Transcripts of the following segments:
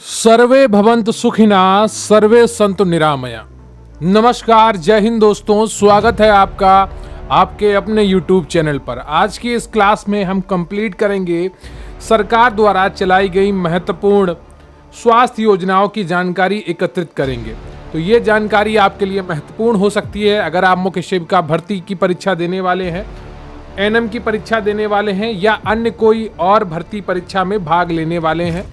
सर्वे भवन्तु सुखिनः सर्वे सन्तु निरामया। नमस्कार, जय हिंद दोस्तों, स्वागत है आपका आपके अपने YouTube चैनल पर। आज की इस क्लास में हम कंप्लीट करेंगे सरकार द्वारा चलाई गई महत्वपूर्ण स्वास्थ्य योजनाओं की जानकारी एकत्रित करेंगे। तो ये जानकारी आपके लिए महत्वपूर्ण हो सकती है अगर आप मुख्य सेविका भर्ती की परीक्षा देने वाले हैं, एनएम की परीक्षा देने वाले हैं या अन्य कोई और भर्ती परीक्षा में भाग लेने वाले हैं।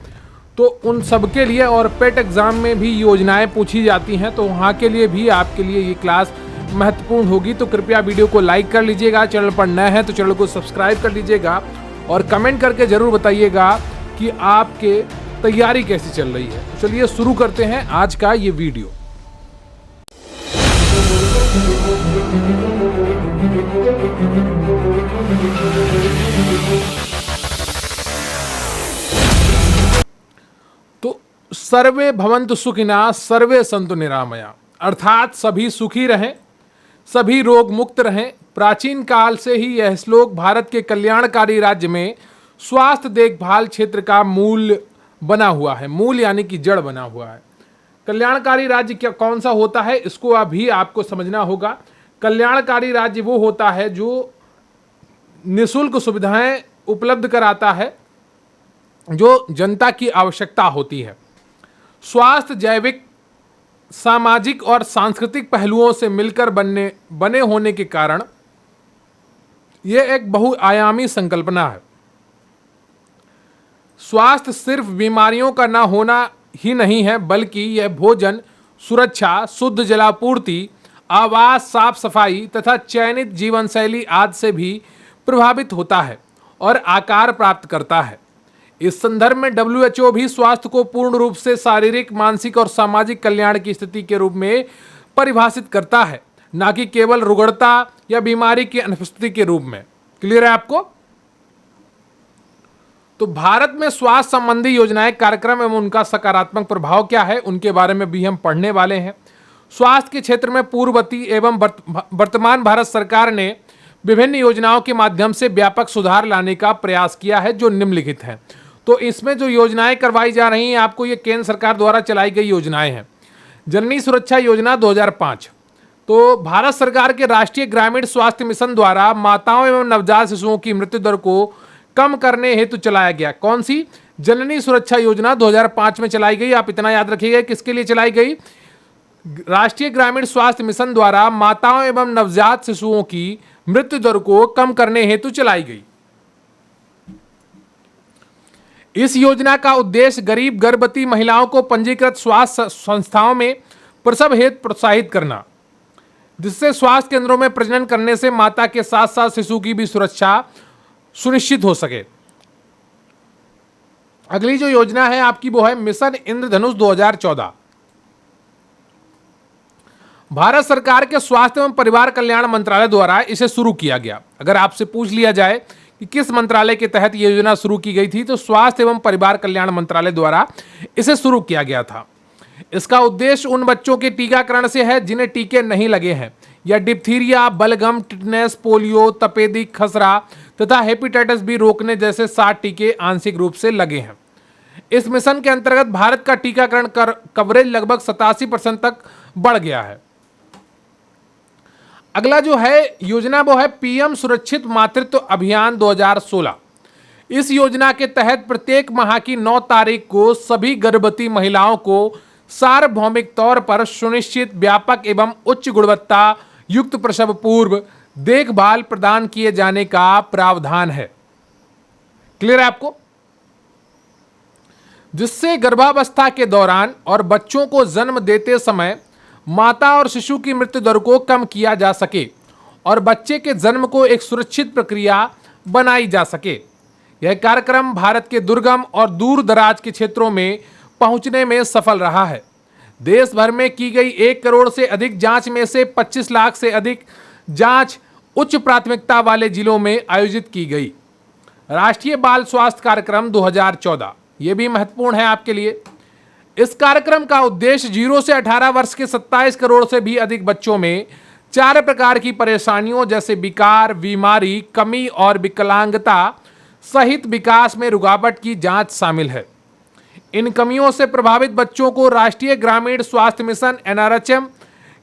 तो उन सब के लिए और पेट एग्ज़ाम में भी योजनाएं पूछी जाती हैं, तो वहाँ के लिए भी आपके लिए ये क्लास महत्वपूर्ण होगी। तो कृपया वीडियो को लाइक कर लीजिएगा, चैनल पर नए हैं तो चैनल को सब्सक्राइब कर लीजिएगा और कमेंट करके ज़रूर बताइएगा कि आपके तैयारी कैसी चल रही है। तो चलिए शुरू करते हैं आज का ये वीडियो। तो सर्वे भवन्तु सुखिनः सर्वे सन्तु निरामया, अर्थात सभी सुखी रहें, सभी रोग मुक्त रहें। प्राचीन काल से ही यह श्लोक भारत के कल्याणकारी राज्य में स्वास्थ्य देखभाल क्षेत्र का मूल बना हुआ है। मूल यानी कि जड़ बना हुआ है। कल्याणकारी राज्य क्या कौन सा होता है, इसको अभी आपको समझना होगा। कल्याणकारी राज्य वो होता है जो निःशुल्क सुविधाएं उपलब्ध कराता है जो जनता की आवश्यकता होती है। स्वास्थ्य जैविक, सामाजिक और सांस्कृतिक पहलुओं से मिलकर बने होने के कारण यह एक बहुआयामी संकल्पना है। स्वास्थ्य सिर्फ बीमारियों का ना होना ही नहीं है, बल्कि यह भोजन, सुरक्षा, शुद्ध जलापूर्ति, आवास, साफ सफाई तथा चयनित जीवन शैली आदि से भी प्रभावित होता है और आकार प्राप्त करता है। इस संदर्भ में WHO भी स्वास्थ्य को पूर्ण रूप से शारीरिक, मानसिक और सामाजिक कल्याण की स्थिति के रूप में परिभाषित करता है, न कि केवल रुग्णता या बीमारी की अनुपस्थिति के रूप में। क्लियर है आपको? तो भारत में स्वास्थ्य संबंधी योजनाएं, कार्यक्रम एवं उनका सकारात्मक प्रभाव क्या है, उनके बारे में भी हम पढ़ने वाले हैं। स्वास्थ्य के क्षेत्र में पूर्ववर्ती एवं वर्तमान भारत सरकार ने विभिन्न योजनाओं के माध्यम से व्यापक सुधार लाने का प्रयास किया है, जो निम्नलिखित हैं। तो इसमें जो योजनाएं करवाई जा रही हैं आपको, ये केंद्र सरकार द्वारा चलाई गई योजनाएं हैं। जननी सुरक्षा योजना 2005, तो भारत सरकार के राष्ट्रीय ग्रामीण स्वास्थ्य मिशन द्वारा माताओं एवं नवजात शिशुओं की मृत्यु दर को कम करने हेतु चलाया गया। कौन सी? जननी सुरक्षा योजना 2005 में चलाई गई। आप इतना याद रखिएगा किसके लिए चलाई गई? राष्ट्रीय ग्रामीण स्वास्थ्य मिशन द्वारा माताओं एवं नवजात शिशुओं की मृत्यु दर को कम करने हेतु चलाई गई। इस योजना का उद्देश्य गरीब गर्भवती महिलाओं को पंजीकृत स्वास्थ्य संस्थाओं में प्रसव हेतु प्रोत्साहित करना, जिससे स्वास्थ्य केंद्रों में प्रजनन करने से माता के साथ साथ शिशु की भी सुरक्षा सुनिश्चित हो सके। अगली जो योजना है आपकी वो है मिशन इंद्रधनुष 2014। भारत सरकार के स्वास्थ्य एवं परिवार कल्याण मंत्रालय द्वारा इसे शुरू किया गया। अगर आपसे पूछ लिया जाए कि किस मंत्रालय के तहत ये योजना शुरू की गई थी, तो स्वास्थ्य एवं परिवार कल्याण मंत्रालय द्वारा इसे शुरू किया गया था। इसका उद्देश्य उन बच्चों के टीकाकरण से है जिन्हें टीके नहीं लगे हैं या डिप्थीरिया, बलगम, टिटनेस, पोलियो, तपेदिक, खसरा तथा हेपेटाइटिस बी रोकने जैसे 60 टीके आंशिक रूप से लगे हैं। इस मिशन के अंतर्गत भारत का टीकाकरण कवरेज लगभग 87% तक बढ़ गया है। अगला जो है योजना वो है पीएम सुरक्षित मातृत्व अभियान 2016। इस योजना के तहत प्रत्येक माह की 9 तारीख को सभी गर्भवती महिलाओं को सार्वभौमिक तौर पर सुनिश्चित, व्यापक एवं उच्च गुणवत्ता युक्त प्रसव पूर्व देखभाल प्रदान किए जाने का प्रावधान है। क्लियर है आपको? जिससे गर्भावस्था के दौरान और बच्चों को जन्म देते समय माता और शिशु की मृत्यु दर को कम किया जा सके और बच्चे के जन्म को एक सुरक्षित प्रक्रिया बनाई जा सके। यह कार्यक्रम भारत के दुर्गम और दूर दराज के क्षेत्रों में पहुंचने में सफल रहा है। देश भर में की गई 1 करोड़ से अधिक जांच में से 25 लाख से अधिक जांच उच्च प्राथमिकता वाले जिलों में आयोजित की गई। राष्ट्रीय बाल स्वास्थ्य कार्यक्रम 2014, ये भी महत्वपूर्ण है आपके लिए। इस कार्यक्रम का उद्देश्य 0 से 18 वर्ष के 27 करोड़ से भी अधिक बच्चों में 4 प्रकार की परेशानियों जैसे विकार, बीमारी, कमी और विकलांगता सहित विकास में रुकावट की जांच शामिल है। इन कमियों से प्रभावित बच्चों को राष्ट्रीय ग्रामीण स्वास्थ्य मिशन एनआरएचएम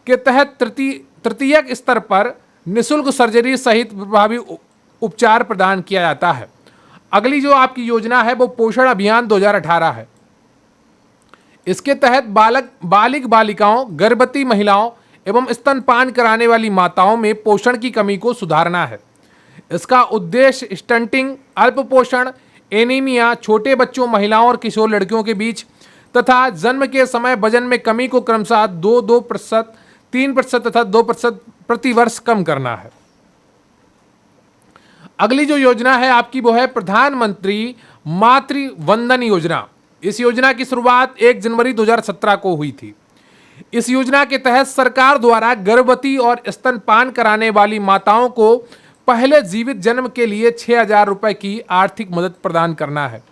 के तहत तृतीयक स्तर पर निःशुल्क सर्जरी सहित प्रभावी उपचार प्रदान किया जाता है। अगली जो आपकी योजना है वो पोषण अभियान 2018 है। इसके तहत बालिक बालिकाओं, गर्भवती महिलाओं एवं स्तनपान कराने वाली माताओं में पोषण की कमी को सुधारना है। इसका उद्देश्य स्टंटिंग, अल्पपोषण, एनीमिया, छोटे बच्चों, महिलाओं और किशोर लड़कियों के बीच तथा जन्म के समय वजन में कमी को क्रमशः 2% 3% तथा 2% प्रति वर्ष कम करना है। अगली जो योजना है आपकी वो है प्रधानमंत्री मातृ वंदन योजना। इस योजना की शुरुआत 1 जनवरी 2017 को हुई थी। इस योजना के तहत सरकार द्वारा गर्भवती और स्तनपान कराने वाली माताओं को पहले जीवित जन्म के लिए 6,000 रुपए की आर्थिक मदद प्रदान करना है।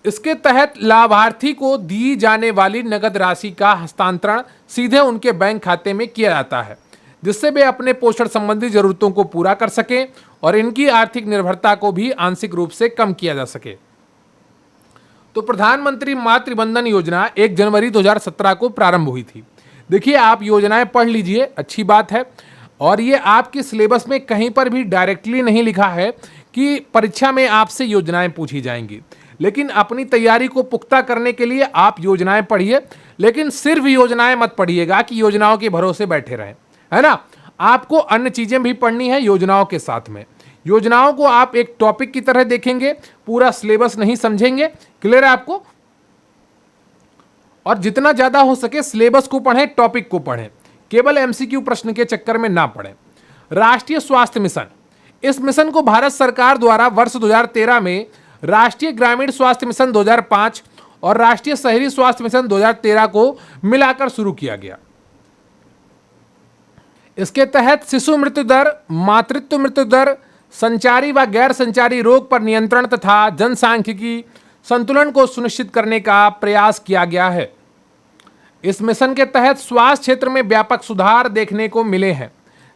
इसके तहत लाभार्थी को दी जाने वाली नगद राशि का हस्तांतरण सीधे उनके बैंक खाते में किया जाता है, जिससे वे अपने पोषण संबंधी जरूरतों को पूरा कर सकें और इनकी आर्थिक निर्भरता को भी आंशिक रूप से कम किया जा सके। तो प्रधानमंत्री मातृ वंदन योजना 1 जनवरी 2017 को प्रारंभ हुई थी। देखिए, आप योजनाएं पढ़ लीजिए, अच्छी बात है। और ये आपके सिलेबस में कहीं पर भी डायरेक्टली नहीं लिखा है कि परीक्षा में आपसे योजनाएं पूछी जाएंगी, लेकिन अपनी तैयारी को पुख्ता करने के लिए आप योजनाएं पढ़िए। लेकिन सिर्फ योजनाएं मत पढ़िएगा कि योजनाओं के भरोसे बैठे रहें, है ना। आपको अन्य चीजें भी पढ़नी है योजनाओं के साथ में। योजनाओं को आप एक टॉपिक की तरह देखेंगे, पूरा सिलेबस नहीं समझेंगे। क्लियर है आपको? और जितना ज्यादा हो सके सिलेबस को पढ़ें, टॉपिक को पढ़ें, केवल एमसीक्यू प्रश्न के चक्कर में ना पढ़ें। राष्ट्रीय स्वास्थ्य मिशन, इस मिशन को भारत सरकार द्वारा वर्ष 2013 में राष्ट्रीय ग्रामीण स्वास्थ्य मिशन 2005 और राष्ट्रीय शहरी स्वास्थ्य मिशन 2013 को मिलाकर शुरू किया गया। इसके तहत शिशु मृत्यु दर, मातृत्व मृत्यु दर, संचारी व गैर संचारी रोग पर नियंत्रण तथा जनसांख्यिकी संतुलन को सुनिश्चित करने का प्रयास किया गया है। इस मिशन के तहत स्वास्थ्य क्षेत्र में व्यापक सुधार देखने को मिले हैं,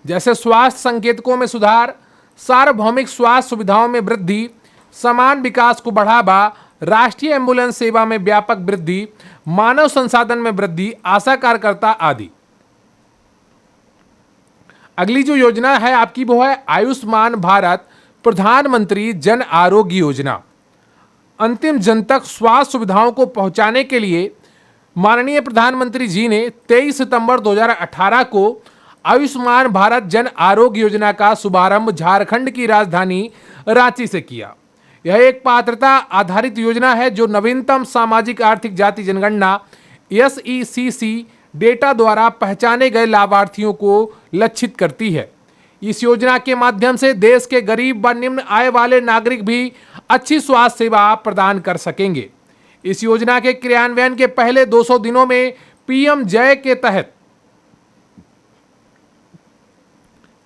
जैसे स्वास्थ्य संकेतकों में सुधार, सार्वभौमिक स्वास्थ्य सुविधाओं में वृद्धि, समान विकास को बढ़ावा, राष्ट्रीय एम्बुलेंस सेवा में व्यापक वृद्धि, मानव संसाधन में वृद्धि, आशा कार्यकर्ता आदि। अगली जो योजना है आपकी वो है आयुष्मान भारत प्रधानमंत्री जन आरोग्य योजना। अंतिम जन तक स्वास्थ्य सुविधाओं को पहुंचाने के लिए माननीय प्रधानमंत्री जी ने 23 सितंबर 2018 को आयुष्मान भारत जन आरोग्य योजना का शुभारंभ झारखंड की राजधानी रांची से किया। यह एक पात्रता आधारित योजना है जो नवीनतम सामाजिक आर्थिक जाति जनगणना SECC डेटा द्वारा पहचाने गए लाभार्थियों को लक्षित करती है। इस योजना के माध्यम से देश के गरीब व निम्न आय वाले नागरिक भी अच्छी स्वास्थ्य सेवा प्रदान कर सकेंगे। इस योजना के क्रियान्वयन के पहले 200 दिनों में पीएम जय के तहत,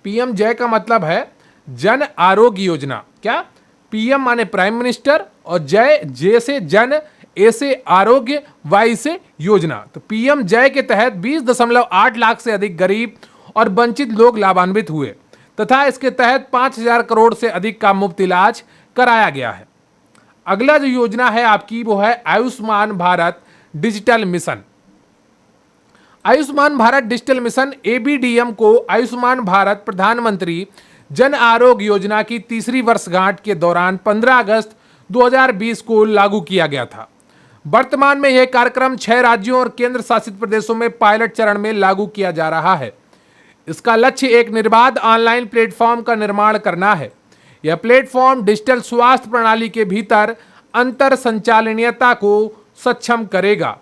पीएम जय का मतलब है जन आरोग्य योजना। क्या? पीएम माने प्राइम मिनिस्टर और जय से जन, ए से आरोग्य, वाई से योजना। तो पीएम जय के तहत 20.8 लाख से अधिक गरीब और वंचित लोग लाभान्वित हुए तथा इसके तहत 5,000 करोड़ से अधिक का मुफ्त इलाज कराया गया है। अगला जो योजना है आपकी वो है Ayushman Bharat digital mission. Ayushman Bharat digital mission ABDM को आयुष्मान भारत प्रधानमंत्री जन आरोग्य योजना की तीसरी वर्षगांठ के दौरान 15 अगस्त 2020 को लागू किया गया था। वर्तमान में यह कार्यक्रम 6 राज्यों और केंद्र शासित प्रदेशों में पायलट चरण में लागू किया जा रहा है। इसका लक्ष्य एक निर्बाध ऑनलाइन प्लेटफॉर्म का निर्माण करना है। यह प्लेटफॉर्म डिजिटल स्वास्थ्य प्रणाली के भीतर अंतर संचालनीयता को सक्षम करेगा।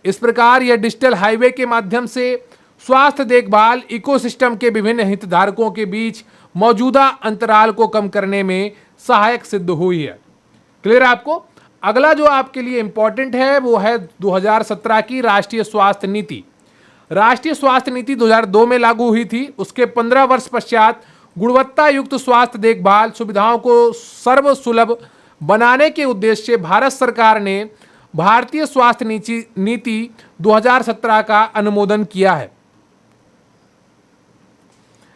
इस प्रकार यह डिजिटल हाईवे के माध्यम से स्वास्थ्य देखभाल इकोसिस्टम के विभिन्न हितधारकों के बीच मौजूदा अंतराल को कम करने में सहायक सिद्ध हुई है। क्लियर आपको? अगला जो आपके लिए इंपॉर्टेंट है वो है 2017 की राष्ट्रीय स्वास्थ्य नीति। राष्ट्रीय स्वास्थ्य नीति 2002 में लागू हुई थी। उसके 15 वर्ष पश्चात गुणवत्ता युक्त स्वास्थ्य देखभाल सुविधाओं को सर्वसुलभ बनाने के उद्देश्य से भारत सरकार ने भारतीय स्वास्थ्य नीति 2017 का अनुमोदन किया है।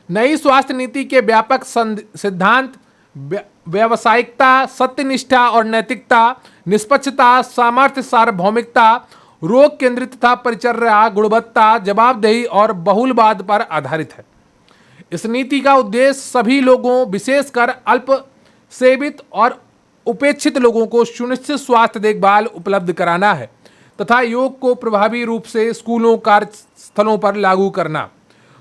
नई स्वास्थ्य नीति के व्यापक सिद्धांत व्यावसायिकता, सत्यनिष्ठा और नैतिकता, निष्पक्षता, सामर्थ्य, सार्वभौमिकता, रोग केंद्रितता, परिचर्या, गुणवत्ता, जवाबदेही और बहुलवाद पर आधारित है। इस नीति का उद्देश्य सभी लोगों, विशेषकर अल्प सेवित और उपेक्षित लोगों को सुनिश्चित स्वास्थ्य देखभाल उपलब्ध कराना है तथा योग को प्रभावी रूप से स्कूलों, कार्यस्थलों पर लागू करना।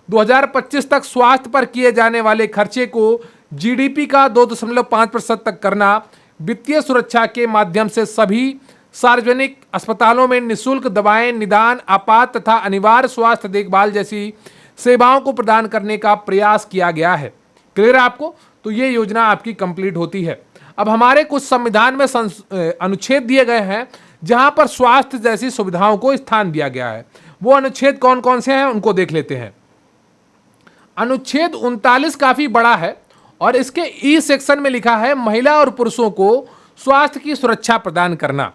2025 तक स्वास्थ्य पर किए जाने वाले खर्चे को जीडीपी का 2.5% तक करना, वित्तीय सुरक्षा के माध्यम से सभी सार्वजनिक अस्पतालों में निःशुल्क दवाएं, निदान, आपात तथा अनिवार्य स्वास्थ्य देखभाल जैसी सेवाओं को प्रदान करने का प्रयास किया गया है। क्लियर है आपको? तो ये योजना आपकी कंप्लीट होती है। अब हमारे कुछ संविधान में अनुच्छेद दिए गए हैं जहां पर स्वास्थ्य जैसी सुविधाओं को स्थान दिया गया है। वो अनुच्छेद कौन कौन से हैं उनको देख लेते हैं। अनुच्छेद 39 काफी बड़ा है और इसके ई सेक्शन में लिखा है महिला और पुरुषों को स्वास्थ्य की सुरक्षा प्रदान करना।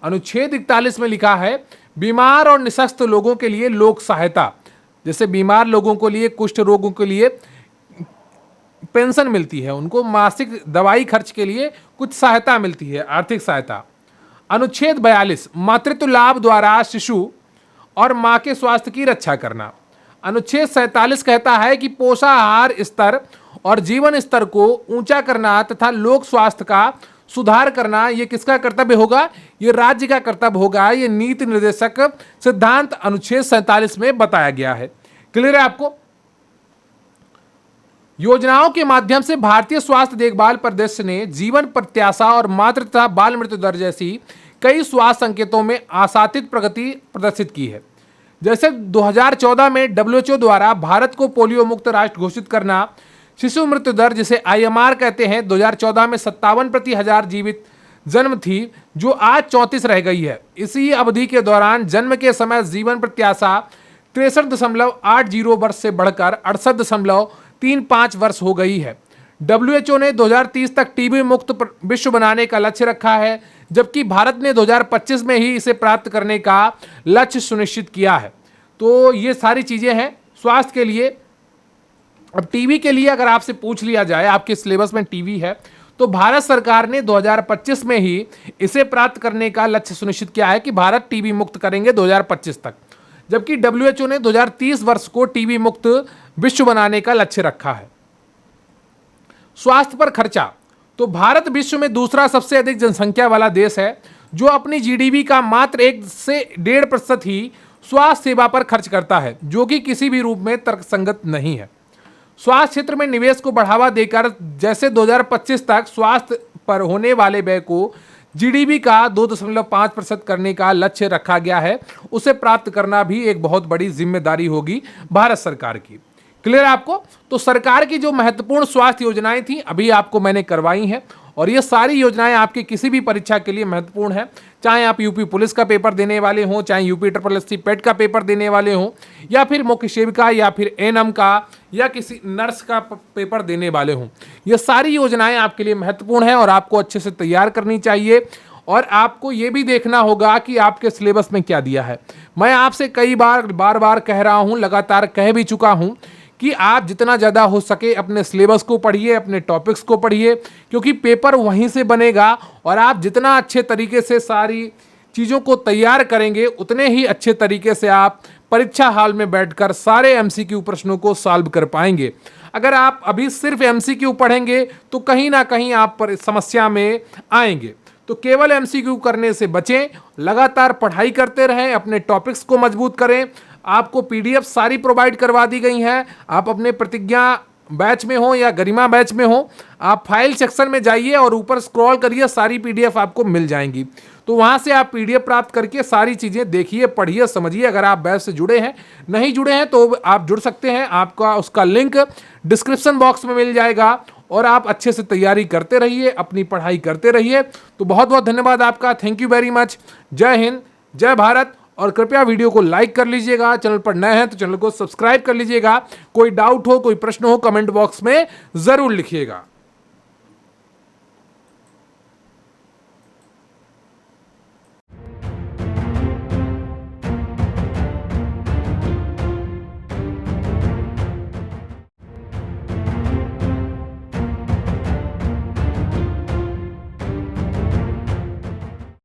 अनुच्छेद 41 में लिखा है बीमार और निःशक्त लोगों के लिए लोक सहायता, जैसे बीमार लोगों के लिए, कुष्ठ रोगों के लिए पेंशन मिलती है, उनको मासिक दवाई खर्च के लिए कुछ सहायता मिलती है, आर्थिक सहायता। अनुच्छेद 42 मातृत्व लाभ द्वारा शिशु और मां के स्वास्थ्य की रक्षा करना। अनुच्छेद 47 कहता है कि पोषाहार स्तर और जीवन स्तर को ऊंचा करना तथा लोक स्वास्थ्य का सुधार करना, ये किसका कर्तव्य होगा? ये राज्य का कर्तव्य होगा। ये नीति निर्देशक सिद्धांत अनुच्छेद 47 में बताया गया है। क्लियर है आपको? योजनाओं के माध्यम से भारतीय स्वास्थ्य देखभाल परिदृश्य ने जीवन प्रत्याशा और मातृ तथा बाल मृत्यु दर जैसी कई स्वास्थ्य संकेतों में आशातीत प्रगति प्रदर्शित की है। जैसे 2014 में डब्ल्यूएचओ द्वारा भारत को पोलियो मुक्त राष्ट्र घोषित करना, शिशु मृत्यु दर जिसे आईएमआर कहते हैं 2014 में 57 प्रति हजार जीवित जन्म थी, जो आज 34 रह गई है। इसी अवधि के दौरान जन्म के समय जीवन प्रत्याशा 63.80 वर्ष से बढ़कर 68.35 वर्ष हो गई है। डब्ल्यूएचओ ने 2030 तक टीबी मुक्त विश्व बनाने का लक्ष्य रखा है, जबकि भारत ने 2025 में ही इसे प्राप्त करने का लक्ष्य सुनिश्चित किया है। तो ये सारी चीजें हैं स्वास्थ्य के लिए। अब टीबी के लिए अगर आपसे पूछ लिया जाए, आपके सिलेबस में टीबी है, तो भारत सरकार ने 2025 में ही इसे प्राप्त करने का लक्ष्य सुनिश्चित किया है कि भारत टीबी मुक्त करेंगे 2025 तक, जबकि डब्ल्यूएचओ ने 2030 वर्ष को टीबी मुक्त विश्व बनाने का लक्ष्य रखा है। स्वास्थ्य पर खर्चा, तो भारत विश्व में दूसरा सबसे अधिक जनसंख्या वाला देश है, जो अपनी जीडीपी का मात्र 1 से 1.5% ही स्वास्थ्य सेवा पर खर्च करता है, जो कि किसी भी रूप में तर्कसंगत नहीं है। स्वास्थ्य क्षेत्र में निवेश को बढ़ावा देकर जैसे 2025 तक स्वास्थ्य पर होने वाले व्यय को जीडीपी का 2.5% करने का लक्ष्य रखा गया है, उसे प्राप्त करना भी एक बहुत बड़ी जिम्मेदारी होगी भारत सरकार की। क्लियर है आपको? तो सरकार की जो महत्वपूर्ण स्वास्थ्य योजनाएं थी अभी आपको मैंने करवाई हैं, और ये सारी योजनाएं आपकी किसी भी परीक्षा के लिए महत्वपूर्ण है। चाहे आप यूपी पुलिस का पेपर देने वाले हों, चाहे यूपी SSC पेट का पेपर देने वाले हों, या फिर मुख्य सेविका या फिर एएनएम का या किसी नर्स का पेपर देने वाले हों, ये सारी योजनाएं आपके लिए महत्वपूर्ण है और आपको अच्छे से तैयार करनी चाहिए। और आपको ये भी देखना होगा कि आपके सिलेबस में क्या दिया है। मैं आपसे कई बार कह रहा हूँ, लगातार कह भी चुका हूँ कि आप जितना ज़्यादा हो सके अपने सिलेबस को पढ़िए, अपने टॉपिक्स को पढ़िए, क्योंकि पेपर वहीं से बनेगा और आप जितना अच्छे तरीके से सारी चीज़ों को तैयार करेंगे उतने ही अच्छे तरीके से आप परीक्षा हॉल में बैठकर सारे एमसीक्यू प्रश्नों को सॉल्व कर पाएंगे। अगर आप अभी सिर्फ एमसीक्यू पढ़ेंगे तो कहीं ना कहीं आप समस्या में आएंगे। तो केवल एमसीक्यू करने से बचें, लगातार पढ़ाई करते रहें, अपने टॉपिक्स को मजबूत करें। आपको पीडीएफ सारी प्रोवाइड करवा दी गई हैं। आप अपने प्रतिज्ञा बैच में हो या गरिमा बैच में हो, आप फाइल सेक्शन में जाइए और ऊपर स्क्रॉल करिए, सारी पीडीएफ आपको मिल जाएंगी। तो वहाँ से आप पीडीएफ प्राप्त करके सारी चीज़ें देखिए, पढ़िए, समझिए। अगर आप बैच से जुड़े हैं, नहीं जुड़े हैं तो आप जुड़ सकते हैं, आपका उसका लिंक डिस्क्रिप्शन बॉक्स में मिल जाएगा। और आप अच्छे से तैयारी करते रहिए, अपनी पढ़ाई करते रहिए। तो बहुत बहुत धन्यवाद आपका। Thank you very much. जय हिंद, जय भारत। और कृपया वीडियो को लाइक कर लीजिएगा। चैनल पर नए हैं तो चैनल को सब्सक्राइब कर लीजिएगा। कोई डाउट हो, कोई प्रश्न हो, कमेंट बॉक्स में ज़रूर लिखिएगा।